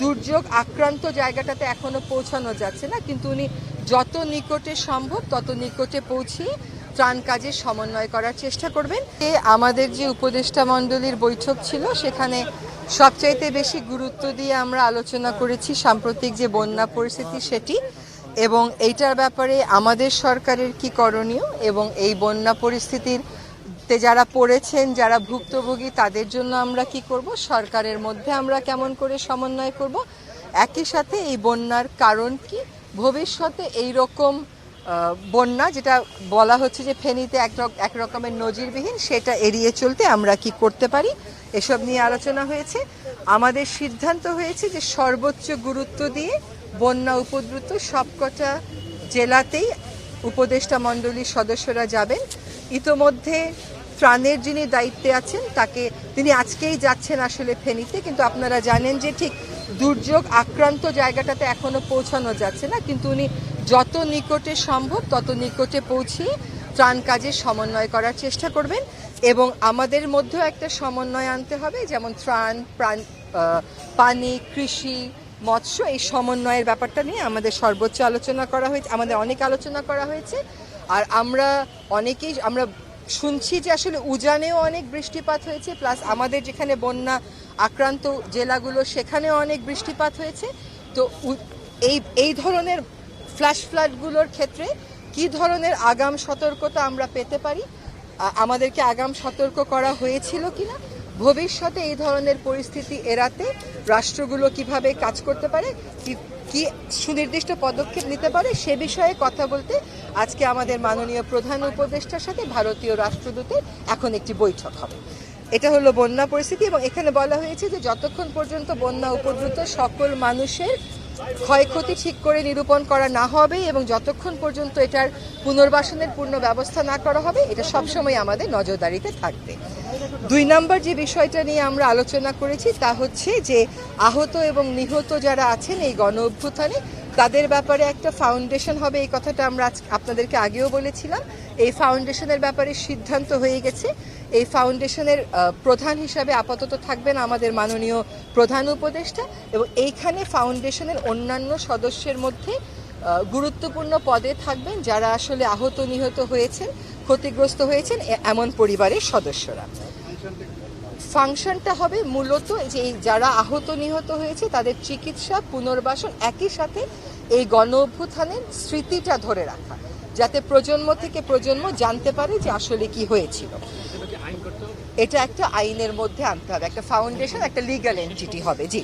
দুর্যোগ আক্রান্ত জায়গাটাতে এখনো পৌঁছানো যাচ্ছে না, কিন্তু উনি যত নিকটে সম্ভব তত নিকটে পৌঁছিয়ে ত্রাণ কাজে সমন্বয় করার চেষ্টা করবেন। আমাদের যে উপদেষ্টা মণ্ডলীর বৈঠক ছিল সেখানে সবচাইতে বেশি গুরুত্ব দিয়ে আমরা আলোচনা করেছি সাম্প্রতিক যে বন্যা পরিস্থিতি সেটি, এবং এইটার ব্যাপারে আমাদের সরকারের কি করণীয় এবং এই বন্যা পরিস্থিতির যারা পড়েছেন, যারা ভুক্তভোগী, তাদের জন্য আমরা কি করব, সরকারের মধ্যে আমরা কেমন করে সমন্বয় করব, একই সাথে এই বন্যার কারণ কি, ভবিষ্যতে এই রকম বন্যা যেটা বলা হচ্ছে যে ফেনীতে এক রকমের নজিরবিহীন, সেটা এড়িয়ে চলতে আমরা কি করতে পারি, এসব নিয়ে আলোচনা হয়েছে। আমাদের সিদ্ধান্ত হয়েছে যে সর্বোচ্চ গুরুত্ব দিয়ে বন্যা উপদ্রুত সবকটা জেলাতেই উপদেষ্টা মণ্ডলীর সদস্যরা যাবেন। ইতোমধ্যে ত্রাণের যিনি দায়িত্বে আছেন তিনি আজকেই যাচ্ছেন আসলে ফেনীতে, কিন্তু আপনারা জানেন যে ঠিক দুর্যোগ আক্রান্ত জায়গাটাতে এখনো পৌঁছানো যাচ্ছে না, কিন্তু উনি যত নিকটে সম্ভব তত নিকটে পৌঁছিয়ে ত্রাণ কাজে সমন্বয় করার চেষ্টা করবেন। এবং আমাদের মধ্যেও একটা সমন্বয় আনতে হবে, যেমন ত্রাণ, পানি, কৃষি, মৎস্য, এই সমন্বয়ের ব্যাপারটা নিয়ে আমাদের সর্বোচ্চ আলোচনা করা হয়েছে, আমাদের অনেক আলোচনা করা হয়েছে। আর আমরা শুনছি যে আসলে উজানেও অনেক বৃষ্টিপাত হয়েছে, প্লাস আমাদের যেখানে বন্যা আক্রান্ত জেলাগুলো সেখানেও অনেক বৃষ্টিপাত হয়েছে। তো এই ধরনের ফ্ল্যাশ ফ্লাডগুলোর ক্ষেত্রে কি ধরনের আগাম সতর্কতা আমরা পেতে পারি, আমাদেরকে আগাম সতর্ক করা হয়েছিল কিনা, ভবিষ্যতে এই ধরনের পরিস্থিতি এড়াতে রাষ্ট্রগুলো কিভাবে কাজ করতে পারে, কি সুনির্দিষ্ট পদক্ষেপ নিতে পারে, সে বিষয়ে কথা বলতে আজকে আমাদের মাননীয় প্রধান উপদেষ্টার সাথে ভারতীয় রাষ্ট্রদূতের এখন একটি বৈঠক হবে। এটা হলো বন্যা পরিস্থিতি, এবং এখানে বলা হয়েছে যে যতক্ষণ পর্যন্ত বন্যা উপদ্রুত সকল মানুষের ক্ষয়ক্ষতি ঠিক করে নিরূপণ করা না হবে এবং যতক্ষণ পর্যন্ত এটার পুনর্বাসনের পূর্ণ ব্যবস্থা না করা হবে, এটা সবসময় আমাদের নজরদারিতে থাকবে। 2 নম্বর যে বিষয়টা নিয়ে আমরা আলোচনা করেছি তা হচ্ছে যে আহত এবং নিহত যারা আছেন এই গণ অভ্যুত্থানে, তাদের ব্যাপারে একটা ফাউন্ডেশন হবে। এই কথাটা আমরা আপনাদেরকে আগেও বলেছিলাম। এই ফাউন্ডেশনের ব্যাপারে সিদ্ধান্ত হয়ে গেছে। এই ফাউন্ডেশনের প্রধান হিসাবে আপাতত থাকবেন আমাদের মাননীয় প্রধান উপদেষ্টা, এবং এইখানে ফাউন্ডেশনের অন্যান্য সদস্যের মধ্যে গুরুত্বপূর্ণ পদে থাকবেন যারা আসলে আহত নিহত হয়েছেন, ক্ষতিগ্রস্ত হয়েছেন এমন পরিবারের সদস্যরা। ফাংশনটা হবে মূলত যে যারা আহত নিহত হয়েছে তাদের চিকিৎসা, পুনর্বাসন, একই সাথে এই গণ অভ্যুত্থানের স্মৃতিটা ধরে রাখা, যাতে প্রজন্ম থেকে প্রজন্ম জানতে পারে যে আসলে কি হয়েছিল। এটা একটা আইনের মধ্যে আনতে হবে, একটা ফাউন্ডেশন, একটা লিগ্যাল এন্টিটি হবে। জি,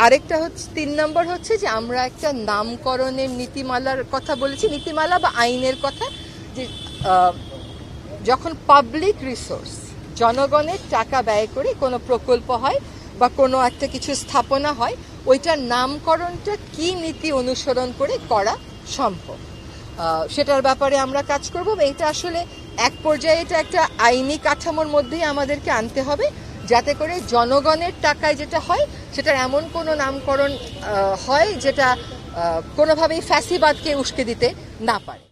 আরেকটা হচ্ছে 3 নম্বর হচ্ছে যে আমরা একটা নামকরণের নীতিমালার কথা বলেছি, নীতিমালা বা আইনের কথা, যে যখন পাবলিক রিসোর্স, জনগণের টাকা ব্যয় করে কোনো প্রকল্প হয় বা কোনো একটা কিছু স্থাপনা হয়, ওইটার নামকরণটা কি নীতি অনুসরণ করে করা সম্ভব, সেটার ব্যাপারে আমরা কাজ করব। এটা আসলে এক পর্যায়ে এটা একটা আইনি কাঠামোর মধ্যেই আমাদেরকে আনতে হবে, যাতে করে জনগণের টাকায় যেটা হয় সেটার এমন কোনো নামকরণ হয় যেটা কোনোভাবেই ফ্যাসিবাদকে উস্কে দিতে না পারে।